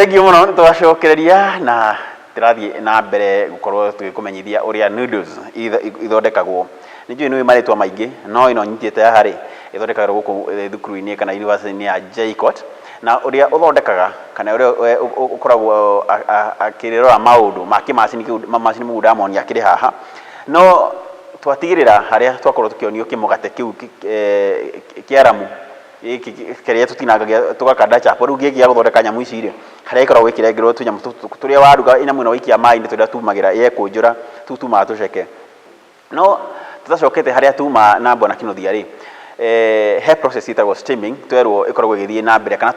Thengiũ mũno nĩtwacokereria na tũrathiĩ na mbere gũkorwo tũgĩkũmenyithia ũrĩa noodles ithondekagwo. Nĩnjũĩ nĩ marĩtwa maingĩ no ĩno nyitĩte haha rĩ ĩthondekagwo gũkũ thukuru-inĩ kana university-inĩ ya JKUAT, na ũrĩa ũthondekaga kana ũrĩa ũkoragwo akĩrora maũndũ ma kĩmacini mau ndamonia akĩrĩ haha, no twatigĩrĩra harĩa twakorwo tũkĩonio kĩmũgate kĩu kĩaramu kĩrĩa tũtinangagia tũgakanda chapo rĩu gĩkĩ gĩa gũthondeka nyamũ ici rĩ harĩa ikoragwo gĩkĩrengerwo tũnyamũ tũrĩa waruga nyamũ ĩno waikia maĩ-inĩ tũrĩa tumagĩra yekũnjũra tũu tumaga tũceke. No tũtacokete harĩa tuma na Bwana Kĩnuthia rĩ, he process ĩtagwo steaming twerwo ĩkoragwo ĩgĩthiĩ na mbere kana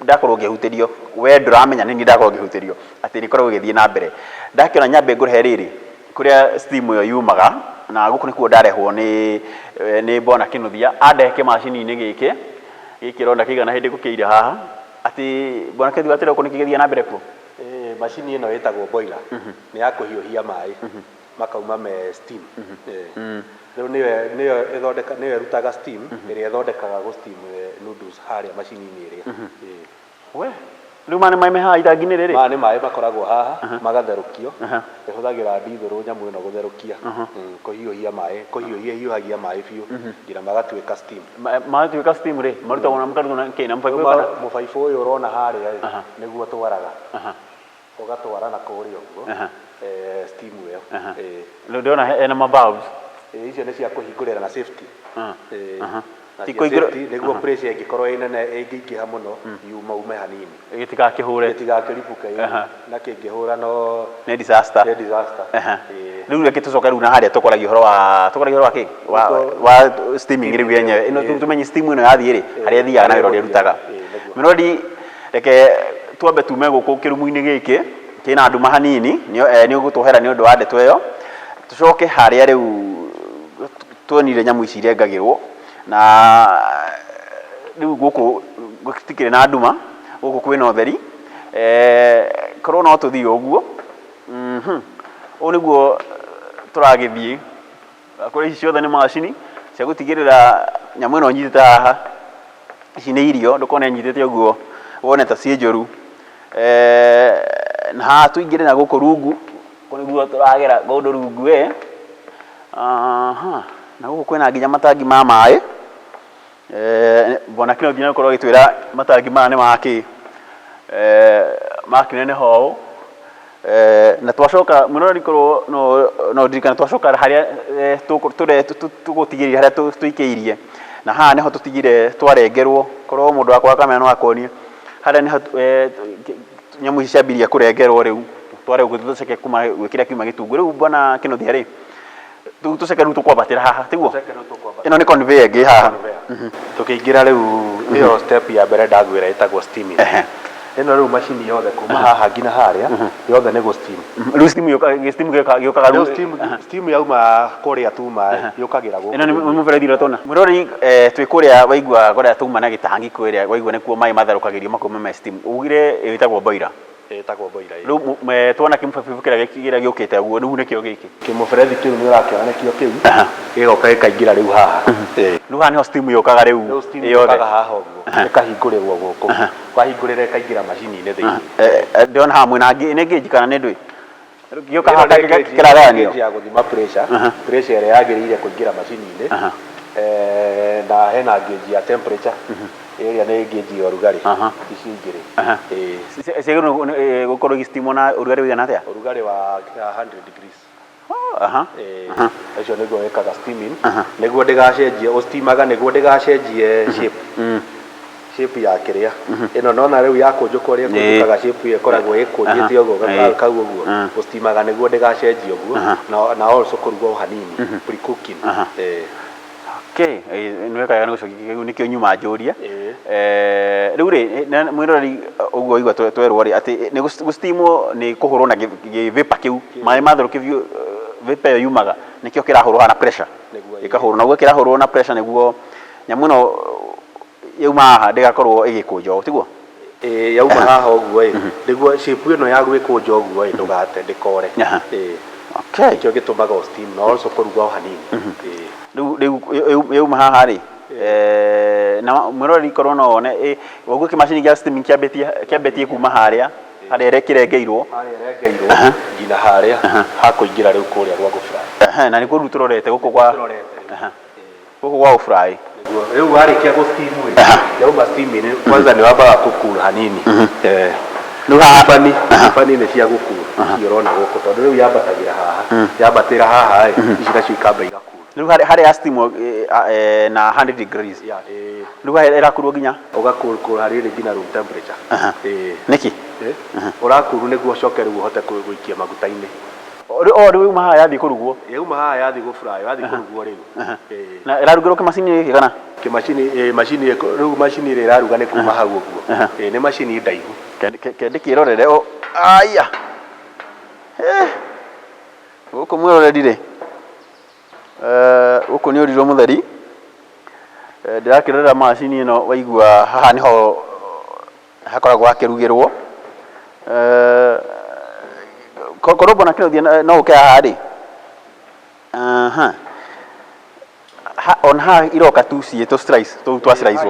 ndakorwo ngĩhutĩrio we ndũramenya nĩ niĩ ndakorwo ngĩhutĩrio atĩ nĩ ĩkoragwo ĩgĩthiĩ na mbere. Ndakĩona nyambe ngũrehe rĩrĩ kũrĩa steam ĩyo yumaga na gũkũ nĩkuo ndarehwo nĩ Bwana Kĩnuthia andehe kĩmacini-inĩ gĩkĩ ronda kĩigana hĩndĩ gũkĩire haha atĩ Bwana Kĩnuthia atĩrĩ gũkũ nĩkĩgĩthiĩ na mbere kuo. Macini ĩno ĩtagwo boiler nĩ ya kũhiũhia maĩ makauma me steam. Rĩu nĩyo ĩrutaga steam ĩrĩa ĩthondekaga gũ steam noodles harĩa macini-inĩ ĩrĩa. We rĩu maĩ me haha itangi-inĩ rĩrĩ? Maya nĩ maĩ makoragwo haha magatherũkio, ĩhũthagĩra ndithũrũ nyamũ ĩno gũtherũkia kũhiũhagia maĩ biũ nginya magatuĩka steam. Magatuĩka steam rĩ marutagwo na mũkarutwo na kĩ na mũbaibũ? Mũbaibũ ũyũ ũrona harĩa nĩguo twaraga ũgatwara na kũrĩa ũguo steam ĩyo. Rĩu ndĩrona ena ma valves. Icio nĩ cia kũhingũrĩra na safety. Nĩguo pressure ĩngĩkorwo ĩ nene ĩngĩingĩha mũno yume hanini gĩtigakĩribũke, na kĩngĩhũra no nĩ disaster. Rĩu reke tũcoke rĩu na harĩa tũkoragia ũhoro wa kĩ wa steaming rĩu yenyewe ĩno tũmenye steam ĩno yathiĩ rĩ harĩa ĩthiaga na wĩra ũrĩa ĩrutaga. Mĩrodi reke twambe tume gũkũ kĩrumu-inĩ gĩkĩ kĩna nduma hanini nĩ ũgũtũhera nĩ ũndũ wa ndeto ĩyo, tũcoke harĩa rĩu tuonire nyamũ ici irengagĩrwo na rĩu gũkũ gũtikĩrĩ na nduma gũkũ kwĩna ũtheri korwo no tũthiĩ ũguo. Ũũ nĩguo tũragĩthiĩ kũrĩa ici ciothe nĩ macini cia gũtigĩrĩra nyamũ ĩno nyitĩte haha ici nĩ irio ndũkone nyitĩte ũguo wone ta ciĩ njũru. Na haha tũingĩre na gũkũ rungu kũ nĩguo tũragera kũndũ rungu na gũkũ kwĩna nginya matangi ma maĩ. Bwana Kĩnuthia nĩ gũkorwo agĩtwĩra matangi maya nĩ makĩ makĩneneha ũũ. Na twacoka mũno ndikorwo no ndirikana twacoka harĩa tũgũtigĩrĩra harĩa tũikĩirie na haha nĩho tũtigire twarengerwo korwo mũndũ wakwa kamera no akonie harĩa nĩho nyamũ ici ciambirie kũrengerwo rĩu tware ũguo tũceke kuma gwĩkĩra kiuma gĩtungu. Rĩu Bwana Kĩnuthia rĩ tũceke rĩu tũkwambatĩra haha tiguo ĩno nĩ conveyor ĩngĩ haha tũkĩingĩra rĩu ĩyo step ya mbere ndagwĩra ĩtagwo steaming. Ĩno rĩu macini yothe kuma haha nginya harĩa yothe nĩ gũ steam. Rĩu steam gĩũkaga rĩu steam yauma kũrĩa tuma yũkagĩra gũkũ. Ĩno nĩ mũberethi ũrĩa tuona mũrori twĩ kũrĩa waigua kũrĩa tuma na gĩtangi kũrĩa waigua nĩkuo maĩ matherũkagĩrio makauma me steam ugire ĩtagwo boiler. Rĩu tuona kĩmũberethi kĩrĩa gĩũkĩte ũguo rĩu nĩkĩo gĩkĩ kĩmũberethi kĩu nĩ ũrakĩona nĩkĩo kĩu gĩgoka gĩkaingĩra rĩu haha. Rĩu haha nĩho steam yũkaga rĩu yothe haha ũguo ĩkahingũrĩrwo gũkũ wahingũrĩra ĩkaingĩra macini-inĩ thĩinĩ. Ndĩrona haha mwĩna nĩ gauge kana nĩ ndũĩ gĩũka haha kĩragayanio ya gũthima pressure ĩrĩa yagĩrĩire kũingĩra macini-inĩ na hena gauge ya temperature ĩrĩa nĩ gauge ya ũrugarĩ ici igĩrĩ ciagĩrĩirwo gũkorwo igĩstimwo na ũrugarĩ ũigana atĩa? Ũrugarĩ wa 100 degrees. Ũcio nĩguo wĩkaga steaming nĩguo ndĩgacenjie ũstimaga nĩguo ndĩgacenjie shape ya kĩrĩa ĩno nona rĩu ya kũnjũka ũrĩa kũnjũkaga shape ĩyo ĩkoragwo ĩkũnjĩte ũguo kau ũguo ũstimaga nĩguo ndĩgacenjie ũguo na also kũrugwo hanini pre cooking. Nĩ wekaga nĩ gũcokia kĩu nĩkĩo nyuma njũrie. Rĩu rĩ mwĩrori ũguo igua twerwo rĩ atĩ nĩ gũstimwo nĩ kũhũrwo na gĩ-vapor kĩu maĩ matherũkio vapor ĩyo yumaga nĩkĩo kĩrahũrwo na pressure ĩkahũrwo na ũguo kĩrahũrwo na pressure nĩguo nyamũ ĩno yauma haha ndĩgakorwo ĩgĩkũnja ũũ tiguo? Yauma haha ũguo nĩguo shape ĩno ya gwĩkũnja ũguo ndũgate ndĩkore. Nĩkĩo gĩtũmaga steam na also kũruga o hanini. Rĩu yauma haha rĩ na mwirori korwo no one woguo kimacini gya steaming kiambetie kuma haria haria rekirengeirwo ngina haria hakuingira riu kuria gwa gufry na nikuo turorete guku gwa gufry riu warikia go steam yauma steam kwanza ni wambaga gukura hanini riu pani ni cia gukura ciorona guku tondu riu yambatagira haha yambatira haha ici nacio ikamba igakura riu haria steam na 100 degrees riu irakurwo nginya ugakura haria nginya room temperature niki urakuru niguo coke riu uhote guikia maguta-ini riu maha yathi kurugwo yauma haha yathi gufry yathi kurugwo riu na irarugirwo kimacini giki kana macini riu macini ira iraruga ni kuma hau uguo ni macini ndaihu ndikirorere aya guku mwiroreri guku ni urirwo mutheri ndirakirorera macini ino waigua haha niho hakoragwo hakirugirwo korwo bona kino no uke haha ri on ha iroka tu cie to slice to twa slice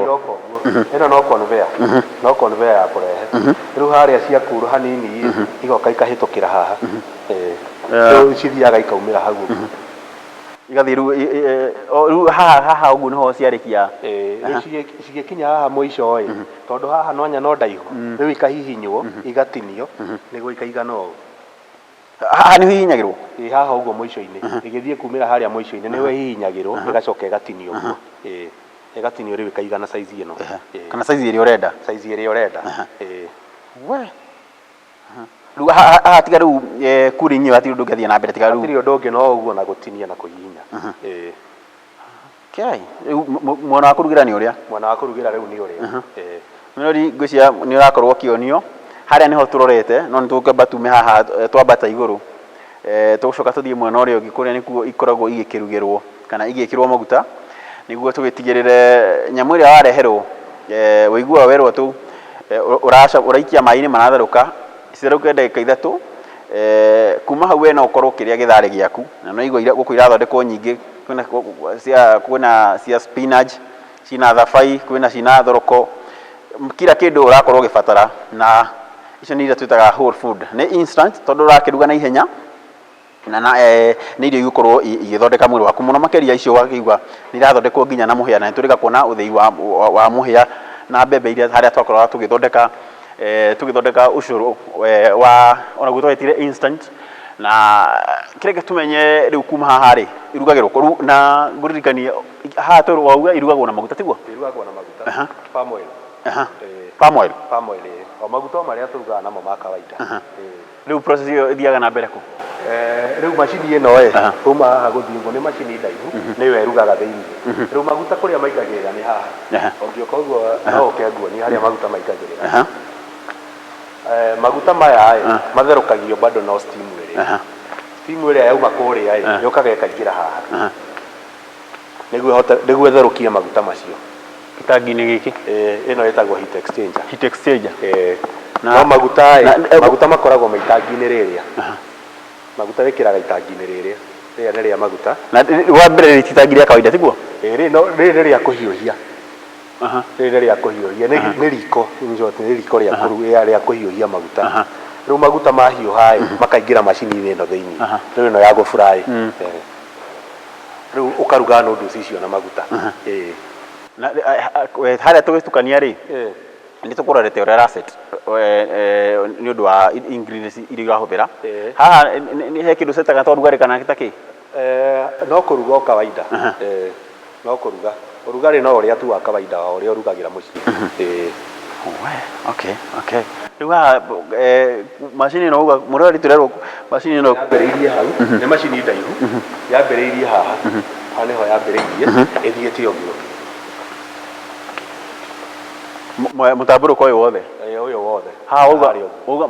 ino no conveyor ya kurehe riu haria cia kuru hanini igoka ikahitukira haha riu cithiaga ikaumira hau igathi riu haha uguo niho ciarikia cigikinya haha mwisho tondu haha no nya no ndaihu riu ikahihinywo igatinio niguo ikaigana ũũ haha ni hihinyagirwo haha uguo mwisho-ini igithie kumira haria mwisho-ini niwe hihinyagirwo igacoka igatinio uguo igatinio riu ikaigana size ino kana size iri urenda we riu haha tiga riu cooling yo ati ndungathie na mbere tiga riu ati ndungi no uguo na gutinia na kuhihinya kai riu mwana wa kurugira ni uria riu ni uria mirori ngwiciria ni urakorwo kionio haria niho turorete no nitugamba tume haha twambata iguru tugucoka tuthie mwena uria ungi kuria nikuo ikoragwo igikirugirwo kana igikirwo maguta niguo tugitigirire nyamu iria wareherwo wigua werwo tu uraikia mai-ini manatheruka citheruke ndagika 3 kuma hau we no ukorwo kiria githari giaku na no igwa guku irathondekwo nyingi kwina cia spinach cina thabai kwina cina thoroko kila kindu urakorwo gibatara na icio ni iria twitaga whole food ni instant tondu urakiruga na ihenya na ni irio igũkorwo igithondeka mwĩrĩ waku mũno makeria icio wakigwa ni irathondekwo nginya na mũhĩa na nĩtũrĩga kuona ũthĩi wa mũhĩa na mbembe iria harĩa twakoragwo tũgĩthondeka ũcũrũ wa ona gwĩtwetire instant na kĩreke tumenye rĩu kuma haha rĩ irugagĩrwo na ngũririkanie haha wauga irugagwo na maguta tiguo irugagwo na maguta palm oil palm oil o maguta marĩa tũrugaga namo ma kawaida rĩu process iyo ithiaga na mbere ku riu macini ĩno kuma haha gũthiĩ ũguo nĩ macini ndaihu nĩyo ĩrugaga thĩinĩ rĩu maguta kũrĩa maingagĩrĩra nĩ haha ũngĩũka ũguo no ũke nguonie harĩa maguta maingagĩrĩra maguta maya matherũkagio bado no steam ĩrĩa steam ĩrĩa yauma kũrĩa yũkaga ĩkaingĩra haha nĩguo ĩtherũkie maguta macio gĩtangi-inĩ gĩkĩ ĩno ĩtagwo heat exchanger no maguta makoragwo maitangi-inĩ rĩrĩa maguta wĩkĩraga itangi-inĩ rĩrĩa nĩ rĩa maguta na wa mbere rĩtitangi rĩa kawaida tiguo rĩrĩ rĩa kũhiũhia nĩ riko nĩ riko rĩa kũhiũhia maguta rĩu maguta mahiũha makaingĩra macini-inĩ ĩno thĩinĩ rĩu ĩno ya gũfry rĩu ũkaruga noodles icio na maguta harĩa tũgĩtukania rĩ nĩ tũkũrorete ũrĩa raset nĩ ũndũ wa ingredients iria irahũthĩra haha nĩ he kĩndũ setaga twa rugarĩ kana gĩtakĩ no kũruga o kawaida no kũruga ũrugarĩ no ũrĩa tu wa kawaida wa ũrĩa ũrugagĩra mũciĩ rĩu haha macini ĩno uga mũrori tũrerwo macini ĩno yambĩrĩirie hau nĩ macini ndaihu yambĩrĩirie haha haha nĩho yambĩrĩirie ĩthiĩte ũguo mũtambũrũko ũyũ wothe haha uga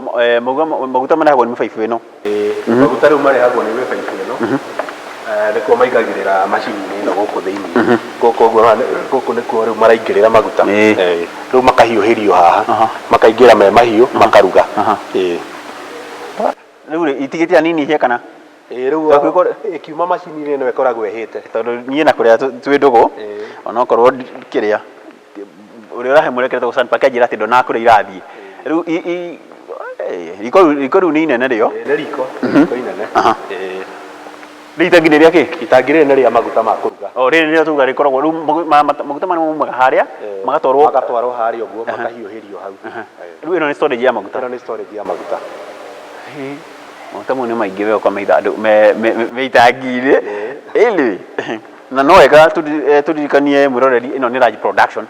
maguta marehagwo nĩ mĩbaibũ ĩno maguta rĩu marehagwo nĩ mĩbaibũ ĩno nĩkuo maingagĩrĩra macini-inĩ ĩno gũkũ thĩinĩ gũkũ nĩkuo rĩu maraingĩrĩra maguta rĩu makahiũhĩrio haha makaingĩra me mahiũ makaruga rĩu itigĩte anini ihie kana rĩu ĩkiuma macini-inĩ ĩno ĩkoragwo ĩhĩte tondũ niĩ na kũrĩa twĩ ndũgũ onokorwo kĩrĩa uria urahe murekete go Sunpark ajira ati ndona kure irathie riu riko riu ni inene rio nĩ riko inene riu itangi nĩ rĩa kĩ itangi rĩrĩ nĩ rĩa maguta ma kũruga rĩrĩ nĩrĩo tuga rĩkoragwo rĩu maguta marĩa maumaga harĩa magatwarwo harĩa ũguo makahiũhĩrio hau rĩu ĩno nĩ storage ya maguta ĩno nĩ storage ya maguta maguta mau nĩ maingĩ wega kwa me itangi-inĩ ĩlĩ na no wega tũririkanie mwĩroreri ĩno nĩ large production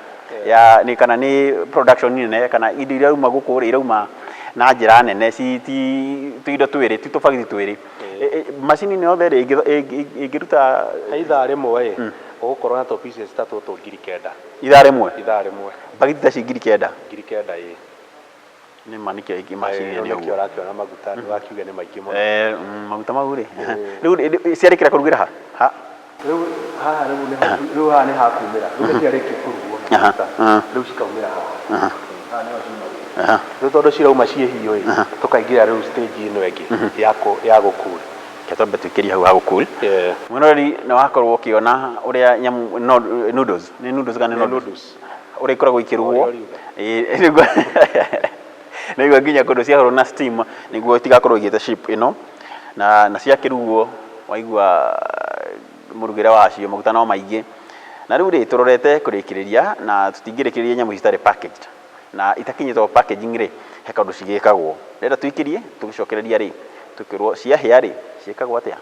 ya nĩ kana nĩ production nene kana indo iria irauma gũkũ rĩ irauma na njĩra nene ti indo twĩrĩ ti tũbagiti twĩrĩ macini nĩ yothe ĩngĩruta ithaa rĩmwe ũgũkorwo na pieces ta tũtũ 9,000 ithaa rĩmwe bagiti ta ci 9,000 nĩ manikio iki macini nĩ ũguo ũrakĩona maguta nĩwakiuga nĩ maingĩ mũno maguta mau rĩ rĩu ciarĩkĩra kũrugĩra ha rĩu haha nĩ hakumĩra rĩu ciarĩkia kũrugwo na maguta rĩu cikaumĩra haha rĩu tondũ cirauma ciĩ hiũ tũkaingĩra rĩu stage ĩno ĩngĩ ya gũkura twambe twĩkĩrie hau ha gũkul mwĩroreri nĩ wakorwo ũkĩona ũrĩa nyamũ noodles nĩ noodles kana noodles ũrĩa ikoragwo ikĩrugwo nĩguo nginya kũndũ ciahũrwo na steam nĩguo itigakorwo igĩte shape ĩno na ciakĩrugwo waigua mũrugĩre wacio maguta no maingĩ na rĩu rĩ tũrorete kũrĩkĩrĩria na tũtingĩrĩkĩrĩria nyamũ citarĩ packaged na itakinyĩtwo packaging rĩ he kaũndũ cigĩkagwo rĩrĩa tũikĩrie tũgĩcokereria rĩ tũkĩrwo ciahĩa rĩ ciĩkagwo atĩa